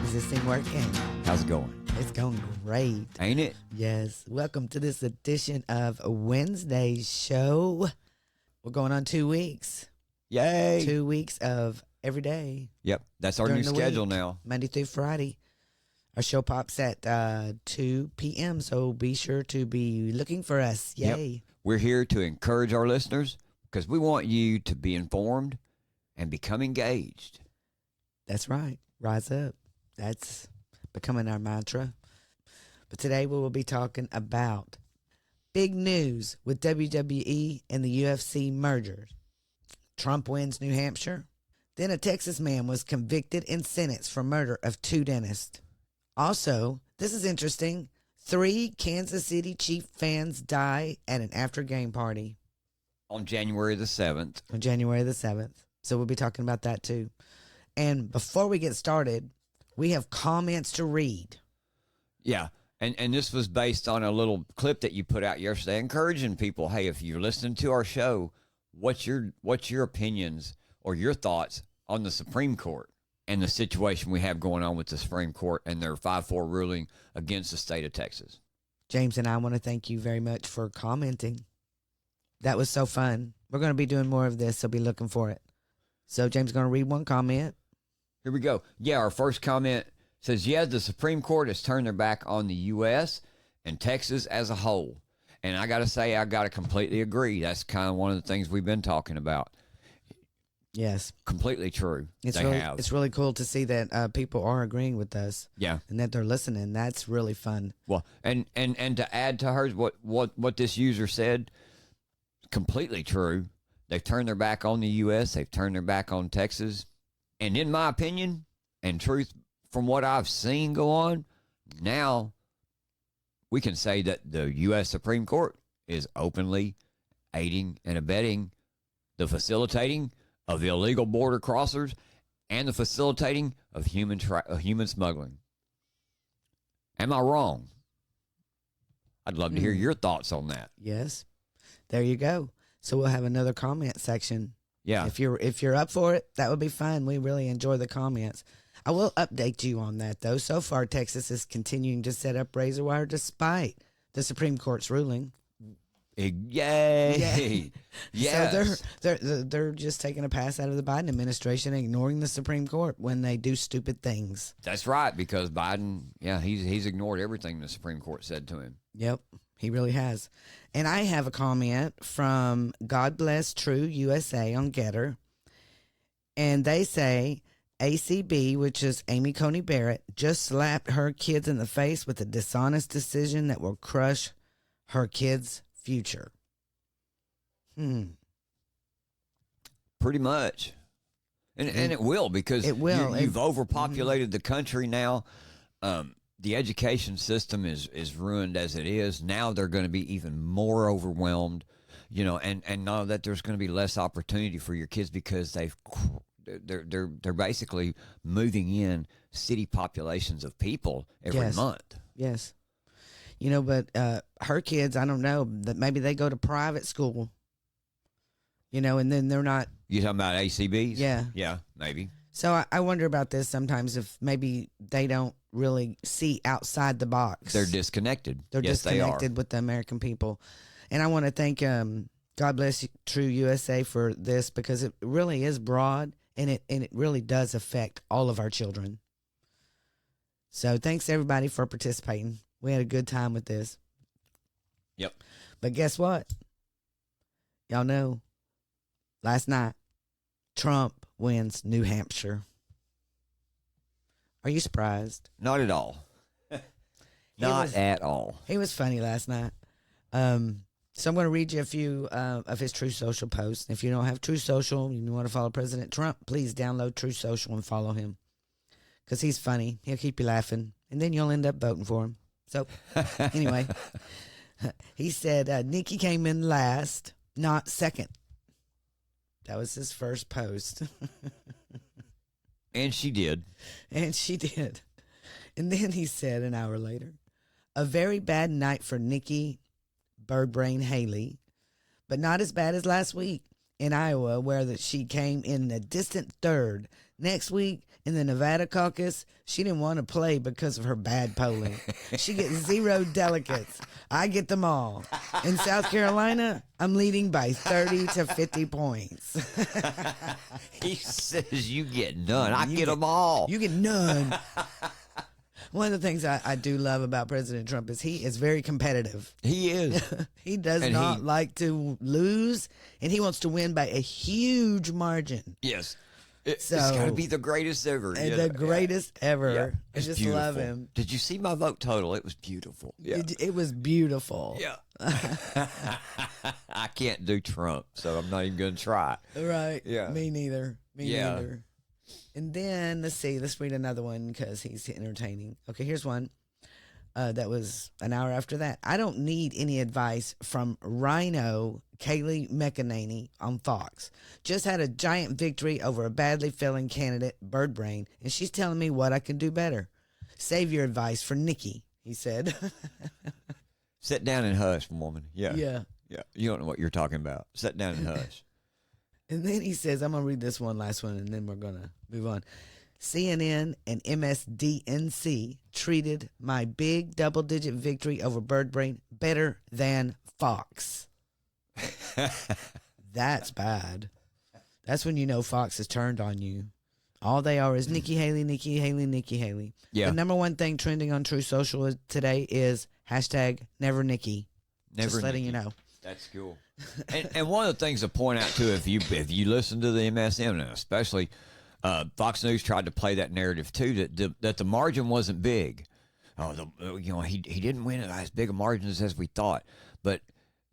Is this thing working? How's it going? It's going great. Ain't it? Yes. Welcome to this edition of Wednesday's show. We're going on 2 weeks. Yay. 2 weeks of every day. Yep. That's our new schedule now. Monday through Friday. Our show pops at 2 p.m., so be sure to be looking for us. Yay. Yep. We're here to encourage our listeners because we want you to be informed and become engaged. That's right. Rise up. That's becoming our mantra. But today we will be talking about big news with WWE and the UFC mergers. Trump wins New Hampshire. Then a Texas man was convicted and sentenced for murder of 2 dentists. Also, this is interesting, 3 Kansas City Chiefs fans die at an after-game party. On January the 7th. On January the 7th. So we'll be talking about that too. And before we get started, we have comments to read. Yeah. And this was based on a little clip that you put out yesterday, encouraging people, hey, if you're listening to our show, what's your opinions or your thoughts on the Supreme Court and the situation we have going on with the Supreme Court and their 5-4 ruling against the state of Texas? James and I want to thank you very much for commenting. That was so fun. We're going to be doing more of this, so be looking for it. So James is going to read one comment. Here we go. Yeah, our first comment says, yeah, the Supreme Court has turned their back on the U.S. and Texas as a whole. And I got to say, I got to completely agree. That's kind of one of the things we've been talking about. Yes. Completely true. It's really cool to see that people are agreeing with us. Yeah. And that they're listening. That's really fun. Well, and to add to hers, what this user said, completely true. They've turned their back on the U.S. They've turned their back on Texas. And in my opinion, and truth from what I've seen go on, now we can say that the U.S. Supreme Court is openly aiding and abetting the facilitating of illegal border crossers and the facilitating of human smuggling. Am I wrong? I'd love to hear your thoughts on that. Yes. There you go. So we'll have another comment section. Yeah. If you're up for it, that would be fun. We really enjoy the comments. I will update you on that, though. So far, Texas is continuing to set up razor wire despite the Supreme Court's ruling. Yay! Yeah. Yes. So they're just taking a pass out of the Biden administration, ignoring the Supreme Court when they do stupid things. That's right, because Biden, he's ignored everything the Supreme Court said to him. Yep, he really has. And I have a comment from God Bless True USA on Getter, and they say ACB, which is Amy Coney Barrett, just slapped her kids in the face with a dishonest decision that will crush her kids' future. Pretty much. And it will, because it will. You've overpopulated the country now. The education system is ruined as it is. Now they're going to be even more overwhelmed, and now that there's going to be less opportunity for your kids because they're basically moving in city populations of people every month. Yes. But her kids, I don't know, that maybe they go to private school, and then they're not. You talking about ACBs? Yeah. Yeah, maybe. So I wonder about this sometimes, if maybe they don't really see outside the box. They're disconnected. They're disconnected with the American people. And I want to thank God Bless True USA for this, because it really is broad and it really does affect all of our children. So thanks everybody for participating. We had a good time with this. Yep. But guess what? Y'all know, last night, Trump wins New Hampshire. Are you surprised? Not at all. Not at all. He was funny last night. So I'm going to read you a few of his True Social posts. If you don't have True Social and you want to follow President Trump, please download True Social and follow him, because he's funny. He'll keep you laughing, and then you'll end up voting for him. So anyway, he said Nikki came in last, not second. That was his first post. And she did. And she did. And then he said an hour later, a very bad night for Nikki Birdbrain Haley, but not as bad as last week. in Iowa, where she came in a distant third. Next week in the Nevada caucus, she didn't want to play because of her bad polling. She gets 0 delegates. I get them all. In South Carolina, I'm leading by 30 to 50 points. He says you get none. I get them all. You get none. One of the things I do love about President Trump is he is very competitive. He is. He does not like to lose, and he wants to win by a huge margin. Yes. It's got to be the greatest ever. The greatest ever. Yeah. I just beautiful. love him. Did you see my vote total? It was beautiful. Yeah. It was beautiful. Yeah. I can't do Trump, so I'm not even going to try. Right. Yeah. Me neither. Me neither. And then, let's read another one because he's entertaining. Okay, here's one that was an hour after that. I don't need any advice from Rhino Kayleigh McEnany on Fox. Just had a giant victory over a badly failing candidate, Bird Brain, and she's telling me what I can do better. Save your advice for Nikki, he said. Sit down and hush, woman. Yeah. Yeah. Yeah. You don't know what you're talking about. Sit down and hush. And then he says, I'm going to read this last one, and then we're going to move on. CNN and MSDNC treated my big double-digit victory over Bird Brain better than Fox. That's bad. That's when you know Fox has turned on you. All they are is Nikki Haley, Nikki Haley, Nikki Haley. Yeah. The number one thing trending on True Social today is hashtag Never Nikki. Never Just letting Nikki. you know. That's cool. And one of the things to point out too, if you listen to the MSM, and especially Fox News tried to play that narrative too, that the margin wasn't big. He didn't win it as big a margins as we thought. But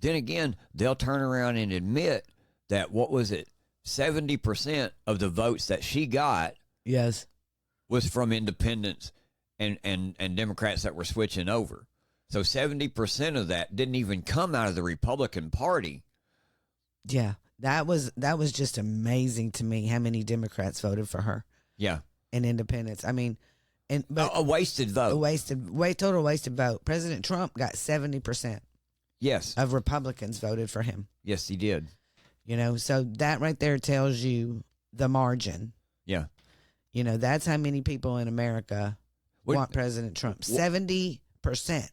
then again, they'll turn around and admit that 70% of the votes that she got, yes, was from independents and Democrats that were switching over. So 70% of that didn't even come out of the Republican Party. Yeah, that was just amazing to me how many Democrats voted for her. Yeah, and independents. I mean, but a wasted vote. Total wasted vote. President Trump got 70%. Yes, of Republicans voted for him. Yes, he did. You know, so that right there tells you the margin. Yeah, you know, that's how many people in America want President Trump. 70%.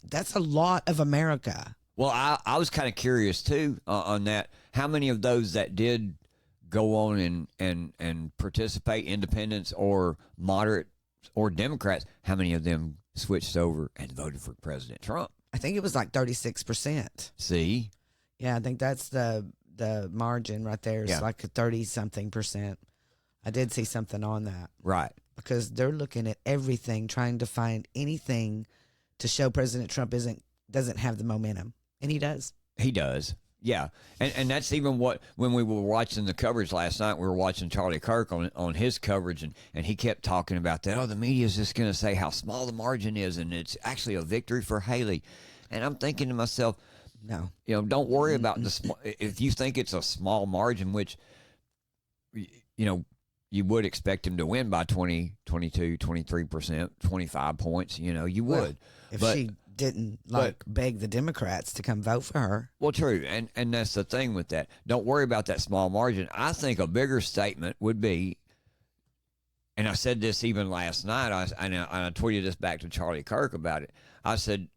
That's a lot of America. Well, I was kind of curious too on that. How many of those that did go on and participate, independents or moderates or Democrats, how many of them switched over and voted for President Trump? I think it was like 36%. See? Yeah, I think that's the margin right there. It's like a 30-something%. I did see something on that. Right. Because they're looking at everything, trying to find anything to show President Trump doesn't have the momentum. And he does. He does. Yeah. And that's even when we were watching the coverage last night, we were watching Charlie Kirk on his coverage, and he kept talking about that. Oh, the media is just going to say how small the margin is, and it's actually a victory for Haley. And I'm thinking to myself, no, don't worry about if you think it's a small margin, which, you would expect him to win by 20, 22, 23%, 25 points, you would. If she didn't beg the Democrats to come vote for her. Well, true. And that's the thing with that. Don't worry about that small margin. I think a bigger statement would be, and I said this even last night, I tweeted this back to Charlie Kirk about it. I said,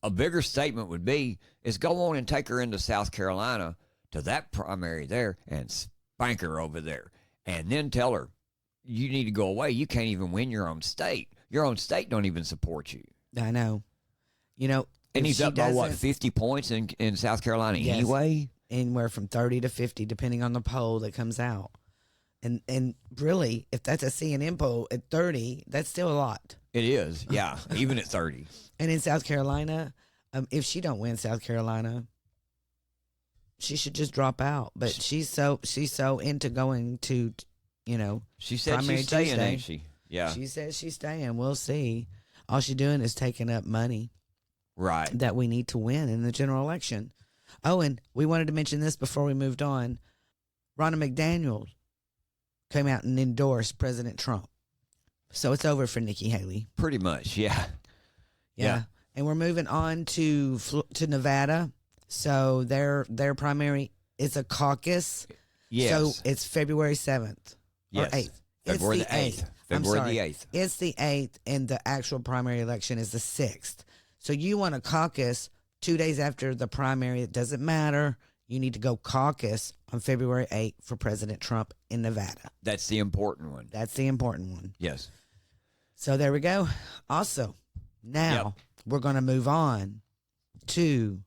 a bigger statement would be, is go on and take her into South Carolina to that primary there and spank her over there. And then tell her, you need to go away. You can't even win your own state. Your own state don't even support you. I know. And he's up by 50 points in South Carolina anyway? Anywhere from 30 to 50, depending on the poll that comes out. And really, if that's a CNN poll at 30, that's still a lot. It is, yeah, even at 30. And in South Carolina, if she don't win South Carolina, she should just drop out. But she's so into going to, she said she's staying, ain't she? Yeah. She says she's staying. We'll see. All she's doing is taking up money. Right. That we need to win in the general election. Oh, and we wanted to mention this before we moved on. Ronna McDaniel came out and endorsed President Trump. So it's over for Nikki Haley. Pretty much, yeah. Yeah. And we're moving on to Nevada. So their primary is a caucus. Yes. So it's February 7th or Yes. 8th. February It's the 8th. February the 8th. It's the 8th, and the actual primary election is the 6th. So you want to caucus 2 days after the primary. It doesn't matter. You need to go caucus on February 8th for President Trump in Nevada. That's the important one. That's the important one. Yes. So there we go. Also, now we're going to move on to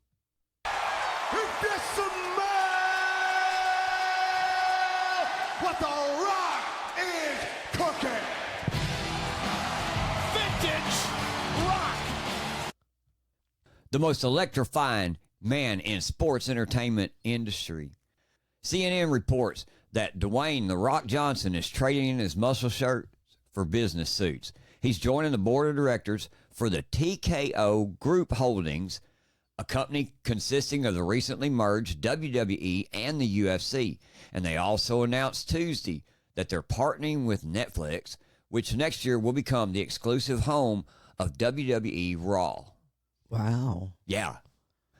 what the Rock is cooking. Vintage Rock. The most electrifying man in sports entertainment industry. CNN reports that Dewayne "The Rock" Johnson is trading in his muscle shirts for business suits. He's joining the board of directors for the TKO Group Holdings, a company consisting of the recently merged WWE and the UFC. And they also announced Tuesday that they're partnering with Netflix, which next year will become the exclusive home of WWE Raw. wow. Yeah.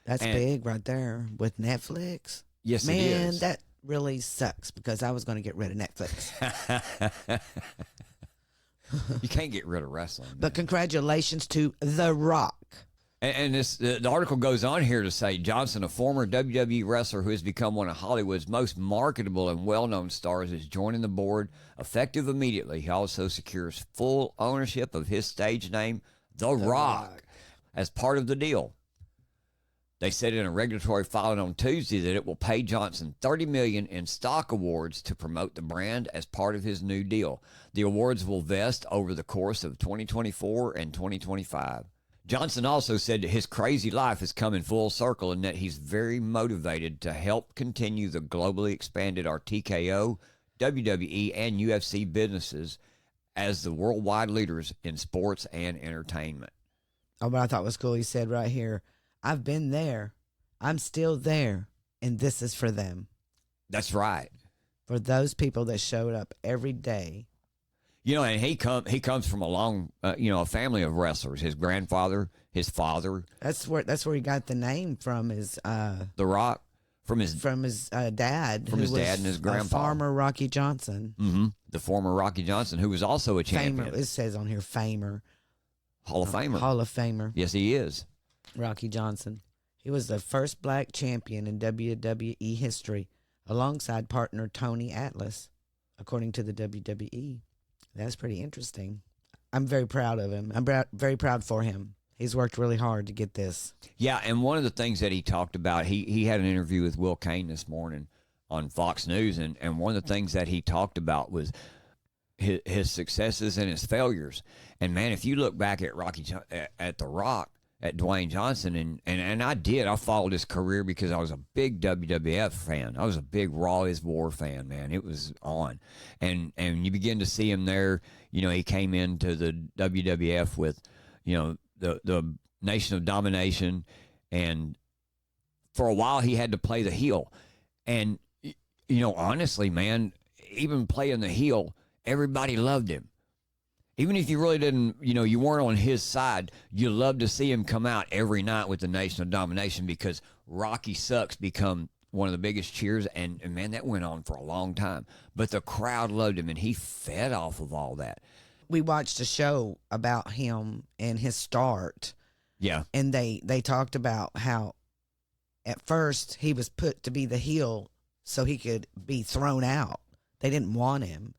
That's big right there with Netflix. Yes, Man, it is. that really sucks because I was going to get rid of Netflix. You can't get rid of wrestling. Man. But congratulations to The Rock. And this the article goes on here to say Johnson, a former WWE wrestler who has become one of Hollywood's most marketable and well-known stars, is joining the board effective immediately. He also secures full ownership of his stage name, The Rock, as part of the deal. They said in a regulatory filing on Tuesday that it will pay Johnson $30 million in stock awards to promote the brand as part of his new deal. The awards will vest over the course of 2024 and 2025. Johnson also said that his crazy life has come in full circle and that he's very motivated to help continue the globally expanded TKO, WWE, and UFC businesses as the worldwide leaders in sports and entertainment. Oh, what I thought was cool, he said right here, I've been there, I'm still there, and this is for them. That's right. For those people that showed up every day. You know, and he comes from a long, a family of wrestlers. His grandfather, his father. That's where he got the name from. Is The Rock from his dad. From his dad and his grandpa, Farmer Rocky Johnson. Mm-hmm. The former Rocky Johnson, who was also a champion. Famer. It says on here, Famer. Hall of Famer. Hall of Famer. Yes, he is. Rocky Johnson. He was the first black champion in WWE history, alongside partner Tony Atlas, according to the WWE. That's pretty interesting. I'm very proud of him. I'm very proud for him. He's worked really hard to get this. Yeah, and one of the things that he talked about, he had an interview with Will Cain this morning on Fox News, and one of the things that he talked about was his successes and his failures. And, man, if you look back at The Rock, at Dwayne Johnson, and I followed his career because I was a big WWF fan. I was a big Raw is War fan, man. It was on. And you begin to see him there. You know, he came into the WWF with, the Nation of Domination, and for a while he had to play the heel. And, honestly, man, even playing the heel, everybody loved him. Even if you really didn't, you weren't on his side, you loved to see him come out every night with the Nation of Domination because Rocky Sucks become one of the biggest cheers, and man, that went on for a long time. But the crowd loved him, and he fed off of all that. We watched a show about him and his start. Yeah. And they talked about how at first he was put to be the heel so he could be thrown out. They didn't want him.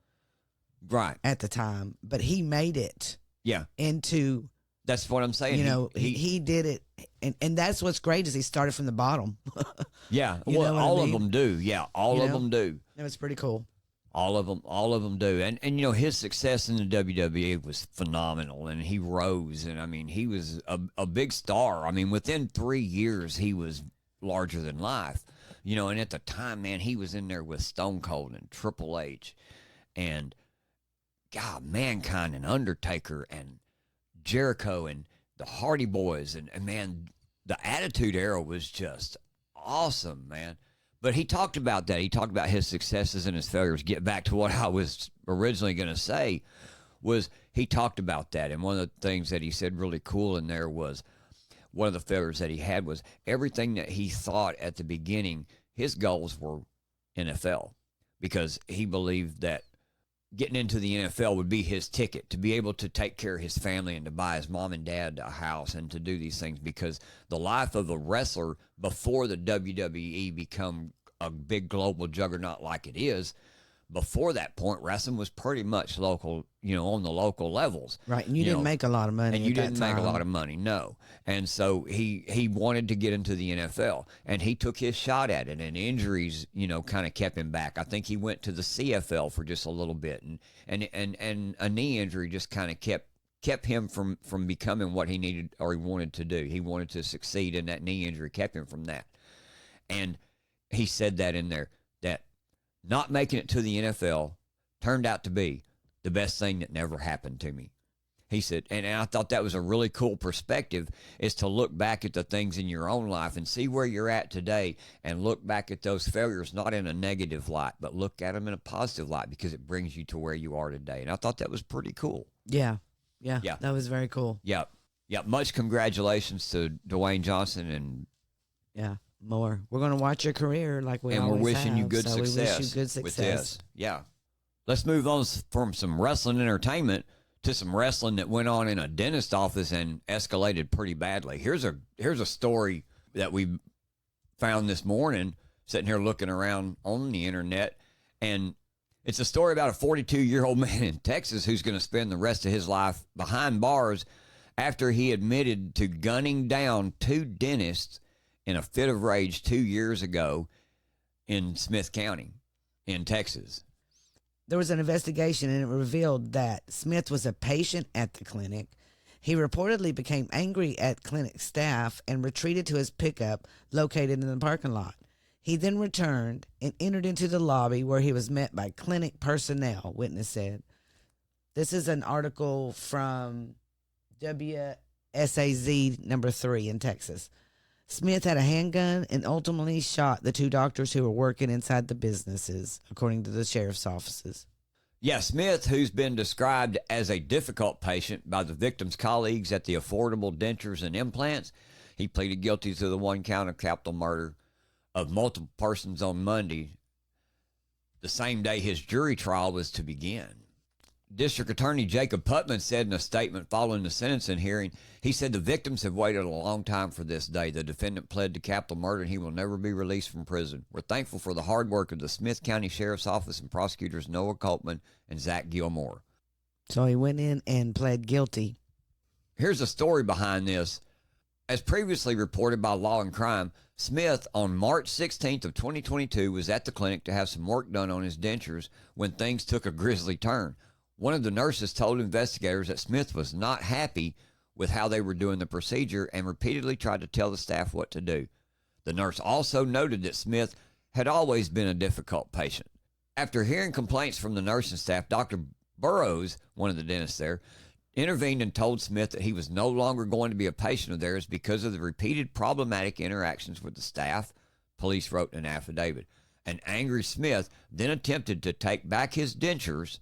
Right. At the time, but he made it. Yeah. Into. That's what I'm saying. He did it, and that's what's great is he started from the bottom. Yeah. Well, all of them do. Yeah. All of them do. It was pretty cool. All of them do. And his success in the WWE was phenomenal, and he rose, and I mean, he was a big star. I mean, within 3 years, he was larger than life. And at the time, man, he was in there with Stone Cold and Triple H and God, Mankind and Undertaker and Jericho and the Hardy Boys. And man, the Attitude Era was just awesome, man. But he talked about that. He talked about his successes and his failures. Get back to what I was originally going to say was he talked about that. And one of the things that he said really cool in there was one of the failures that he had was everything that he thought at the beginning, his goals were NFL. because he believed that getting into the NFL would be his ticket to be able to take care of his family and to buy his mom and dad a house and to do these things, because the life of a wrestler before the WWE become a big global juggernaut like it is, before that point, wrestling was pretty much local, on the local levels. Right, and you didn't make a lot of money. And you didn't make a lot of money, no. And so he wanted to get into the NFL, and he took his shot at it, and injuries, kind of kept him back. I think he went to the CFL for just a little bit, and a knee injury just kind of kept him from becoming what he needed or he wanted to do. He wanted to succeed, and that knee injury kept him from that. And he said that in there, that not making it to the NFL turned out to be the best thing that never happened to me. He said, and I thought that was a really cool perspective, is to look back at the things in your own life and see where you're at today and look back at those failures, not in a negative light, but look at them in a positive light, because it brings you to where you are today. And I thought that was pretty cool. Yeah. That was very cool. Yep. Much congratulations to Dewayne Johnson, and more. We're going to watch your career like we always have. And we're wishing you good success. success. We wish you good success with this. Yeah. Let's move on from some wrestling entertainment to some wrestling that went on in a dentist office and escalated pretty badly. Here's a story that we found this morning, sitting here looking around on the internet, and it's a story about a 42-year-old man in Texas who's going to spend the rest of his life behind bars after he admitted to gunning down 2 dentists in a fit of rage 2 years ago in Smith County in Texas. There was an investigation, and it revealed that Smith was a patient at the clinic. He reportedly became angry at clinic staff and retreated to his pickup located in the parking lot. He then returned and entered into the lobby, where he was met by clinic personnel, witness said. This is an article from WSAZ number 3 in Texas. Smith had a handgun and ultimately shot the 2 doctors who were working inside the businesses, according to the sheriff's offices. Yeah, Smith, who's been described as a difficult patient by the victim's colleagues at the Affordable Dentures and Implants, he pleaded guilty to the 1 count of capital murder of multiple persons on Monday, the same day his jury trial was to begin. District Attorney Jacob Putman said in a statement following the sentencing hearing, he said the victims have waited a long time for this day. The defendant pled to capital murder, and he will never be released from prison. We're thankful for the hard work of the Smith County Sheriff's Office and prosecutors Noah Coltman and Zach Gilmore. So he went in and pled guilty. Here's a story behind this. As previously reported by Law and Crime, Smith, on March 16th of 2022, was at the clinic to have some work done on his dentures when things took a grisly turn. One of the nurses told investigators that Smith was not happy with how they were doing the procedure and repeatedly tried to tell the staff what to do. The nurse also noted that Smith had always been a difficult patient. After hearing complaints from the nursing staff, Dr. Burrows, one of the dentists there, intervened and told Smith that he was no longer going to be a patient of theirs because of the repeated problematic interactions with the staff, police wrote in an affidavit. An angry Smith then attempted to take back his dentures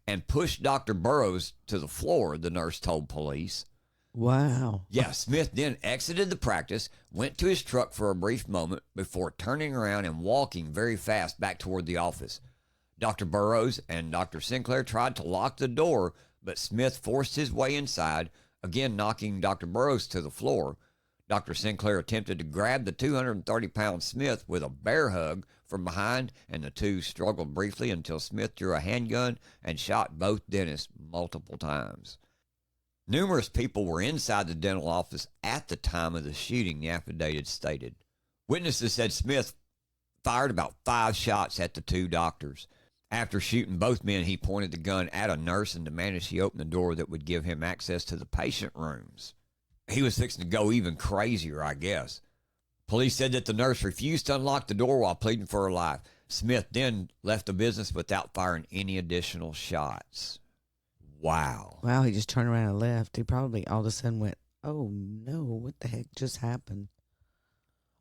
and pushed Dr. Burrows to the floor, the nurse told police. Wow. Yeah, Smith then exited the practice, went to his truck for a brief moment before turning around and walking very fast back toward the office. Dr. Burrows and Dr. Sinclair tried to lock the door, but Smith forced his way inside, again knocking Dr. Burrows to the floor. Dr. Sinclair attempted to grab the 230-pound Smith with a bear hug from behind, and the two struggled briefly until Smith drew a handgun and shot both dentists multiple times. Numerous people were inside the dental office at the time of the shooting, the affidavit stated. Witnesses said Smith fired about 5 shots at the 2 doctors. After shooting both men, he pointed the gun at a nurse and demanded she open the door that would give him access to the patient rooms. He was fixing to go even crazier, I guess. Police said that the nurse refused to unlock the door while pleading for her life. Smith then left the business without firing any additional shots. Wow. Wow, he just turned around and left. He probably all of a sudden went, oh no, what the heck just happened?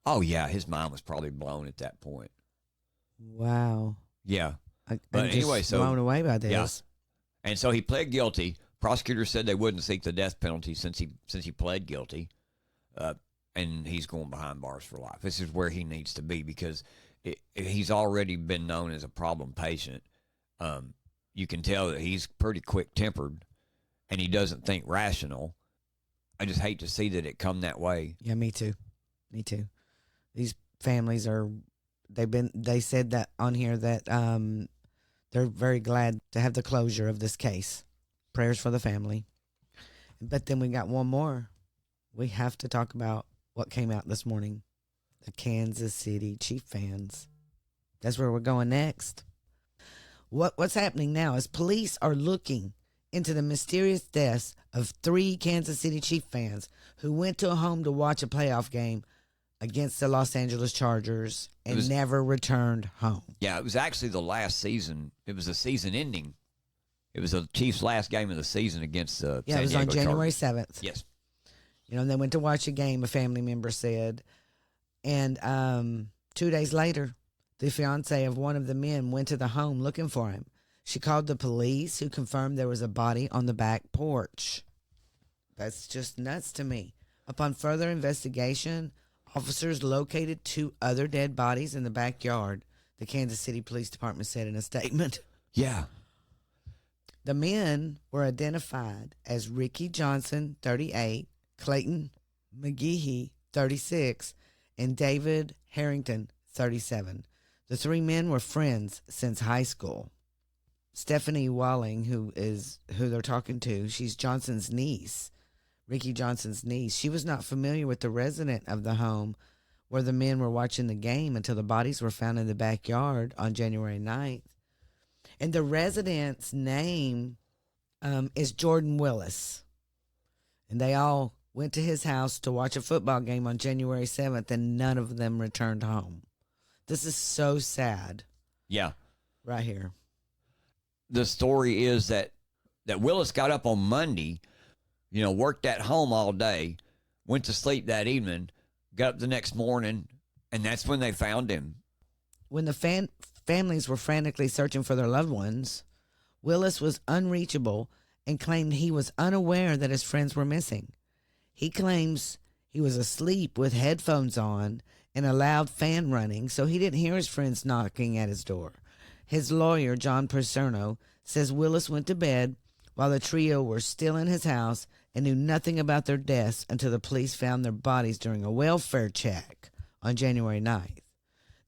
Oh, yeah, his mind was probably blown at that point. Wow. Yeah. I'm But just anyway, so blown away by this. Yeah. And so he pled guilty. Prosecutors said they wouldn't seek the death penalty since he pled guilty. And he's going behind bars for life. This is where he needs to be, because he's already been known as a problem patient. You can tell that he's pretty quick-tempered, and he doesn't think rational. I just hate to see that it come that way. Yeah, me too. Me too. These families they said that on here that they're very glad to have the closure of this case. Prayers for the family. But then we got one more. We have to talk about what came out this morning. The Kansas City Chief fans. That's where we're going next. What's happening now is police are looking into the mysterious deaths of 3 Kansas City Chief fans who went to a home to watch a playoff game against the Los Angeles Chargers and never returned home. Yeah, it was actually the last season. It was a season ending. It was the Chiefs' last game of the season against the San Diego Chargers. It was on January 7th. Yes. And they went to watch a game, a family member said. And 2 days later, the fiance of one of the men went to the home looking for him. She called the police, who confirmed there was a body on the back porch. That's just nuts to me. Upon further investigation, officers located 2 other dead bodies in the backyard, the Kansas City Police Department said in a statement. Yeah. The men were identified as Ricky Johnson, 38, Clayton McGehee, 36, and David Harrington, 37. The 3 men were friends since high school. Stephanie Walling, who they're talking to, she's Johnson's niece, Ricky Johnson's niece. She was not familiar with the resident of the home where the men were watching the game until the bodies were found in the backyard on January 9th. And the resident's name is Jordan Willis. And they all went to his house to watch a football game on January 7th, and none of them returned home. This is so sad. Yeah. Right here. The story is that Willis got up on Monday, worked at home all day, went to sleep that evening, got up the next morning, and that's when they found him. When the families were frantically searching for their loved ones, Willis was unreachable and claimed he was unaware that his friends were missing. He claims he was asleep with headphones on and a loud fan running, so he didn't hear his friends knocking at his door. His lawyer, John Percerno, says Willis went to bed while the trio were still in his house and knew nothing about their deaths until the police found their bodies during a welfare check on January 9th.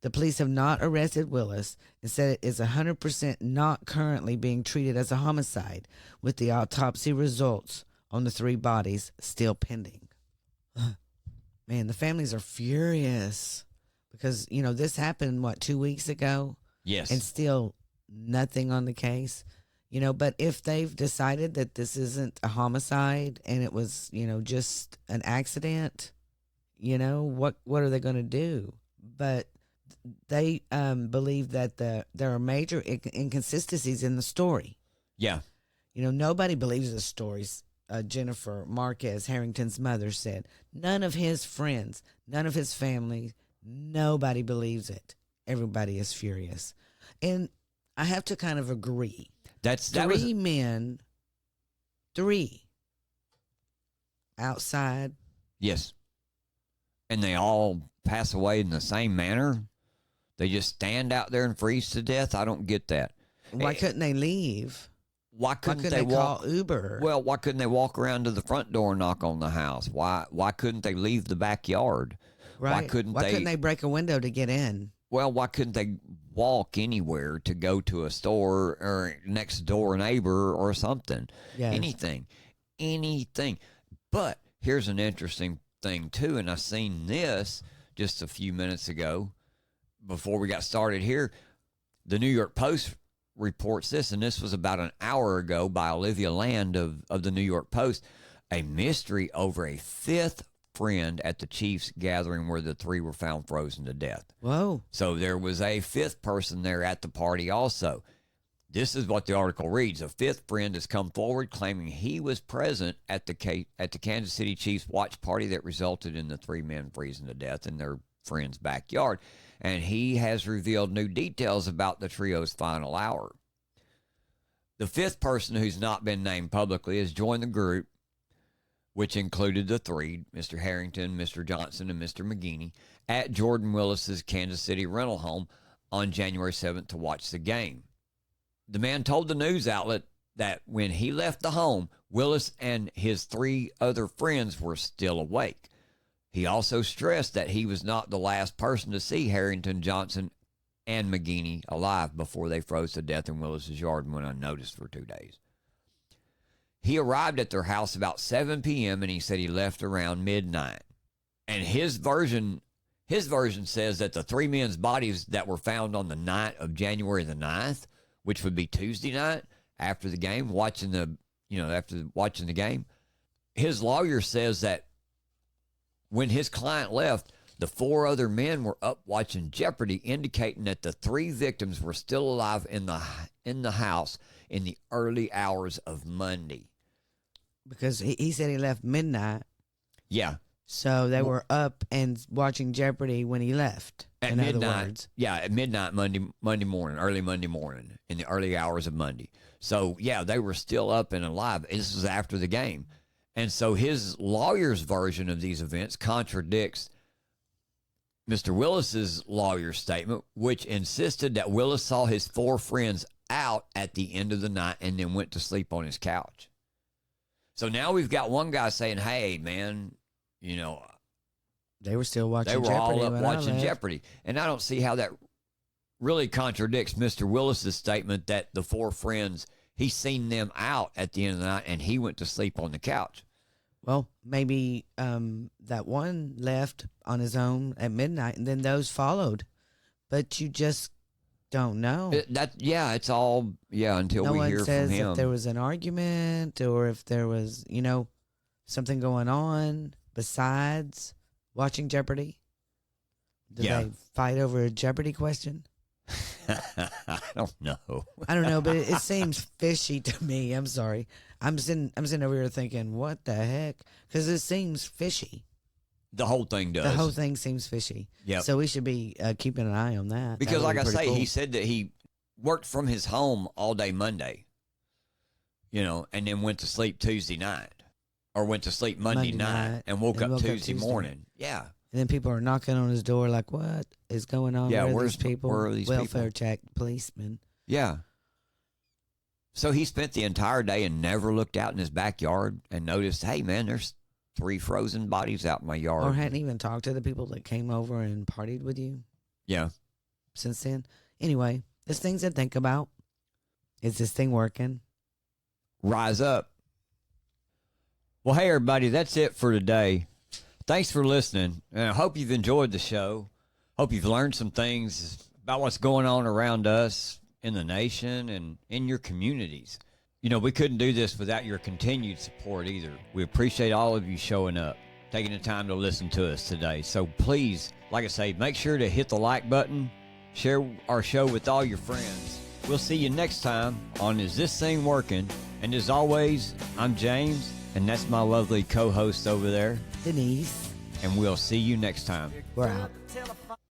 The police have not arrested Willis and said it is 100% not currently being treated as a homicide, with the autopsy results on the 3 bodies still pending. Man, the families are furious because, this happened, 2 weeks ago? Yes. And still nothing on the case. But if they've decided that this isn't a homicide and it was, just an accident, what are they going to do? But they believe that there are major inconsistencies in the story. Yeah. Nobody believes the stories. Jennifer Marquez, Harrington's mother, said none of his friends, none of his family, nobody believes it. Everybody is furious. And I have to kind of agree. Three men outside. Yes. And they all pass away in the same manner. They just stand out there and freeze to death. I don't get that. Why couldn't they leave? Why couldn't they call Uber? Well, why couldn't they walk around to the front door and knock on the house? Why couldn't they leave the backyard? Right. Why couldn't they break a window to get in? Well, why couldn't they walk anywhere to go to a store or next door neighbor or something? Yes. Anything. But here's an interesting thing, too, and I seen this just a few minutes ago before we got started here. The New York Post reports this, and this was about an hour ago by Olivia Land of the New York Post, a mystery over a 5th friend at the Chiefs gathering where the 3 were found frozen to death. Whoa. So there was a 5th person there at the party also. This is what the article reads. A 5th friend has come forward claiming he was present at the Kansas City Chiefs watch party that resulted in the 3 men freezing to death in their friend's backyard. And he has revealed new details about the trio's final hour. The 5th person, who's not been named publicly, has joined the group which included the three, Mr. Harrington, Mr. Johnson, and Mr. McGinney, at Jordan Willis's Kansas City rental home on January 7th to watch the game. The man told the news outlet that when he left the home, Willis and his three other friends were still awake. He also stressed that he was not the last person to see Harrington, Johnson, and McGinney alive before they froze to death in Willis's yard and went unnoticed for 2 days. He arrived at their house about 7 p.m. and he said he left around midnight. And his version says that the three men's bodies that were found on the night of January the 9th, which would be Tuesday night after the game, after watching the game, his lawyer says that when his client left, the four other men were up watching Jeopardy, indicating that the three victims were still alive in the house in the early hours of Monday. Because he said he left midnight. Yeah. So they were up and watching Jeopardy when he left. At midnight. Yeah, at midnight Monday morning, early Monday morning, in the early hours of Monday. So, yeah, they were still up and alive. This was after the game. And so his lawyer's version of these events contradicts Mr. Willis's lawyer's statement, which insisted that Willis saw his four friends out at the end of the night and then went to sleep on his couch. So now we've got one guy saying, hey, man, they were still watching Jeopardy. They were all up when watching Jeopardy. And I don't see how that really contradicts Mr. Willis's statement that the four friends, he's seen them out at the end of the night and he went to sleep on the couch. Well, maybe that one left on his own at midnight and then those followed. But you just don't know. It's all, until we hear from him. No one says if there was an argument or if there was, something going on besides watching Jeopardy. Did they fight over a Jeopardy question? I don't know. I don't know, but it seems fishy to me. I'm sorry. I'm sitting over here thinking, what the heck? Because it seems fishy. The whole thing does. The whole thing seems fishy. Yeah. So we should be keeping an eye on that. Because like I say, cool. he said that he worked from his home all day Monday, and then went to sleep Tuesday night. Or went to sleep Monday night and woke up Tuesday morning. Yeah. And then people are knocking on his door like, what is going on? Yeah, where are these people? Where are these Welfare people? check, policemen. Yeah. So he spent the entire day and never looked out in his backyard and noticed, hey, man, there's three frozen bodies out in my yard. Or hadn't even talked to the people that came over and partied with you. Yeah. Since then. Anyway, there's things to think about. Is this thing working? Rise up. Well, hey, everybody, that's it for today. Thanks for listening, and I hope you've enjoyed the show. Hope you've learned some things about what's going on around us in the nation and in your communities. We couldn't do this without your continued support either. We appreciate all of you showing up, taking the time to listen to us today. So please, like I say, make sure to hit the like button, share our show with all your friends. We'll see you next time on Is This Thing Working? And as always, I'm James. And that's my lovely co-host over there, Denise. And we'll see you next time. We're out.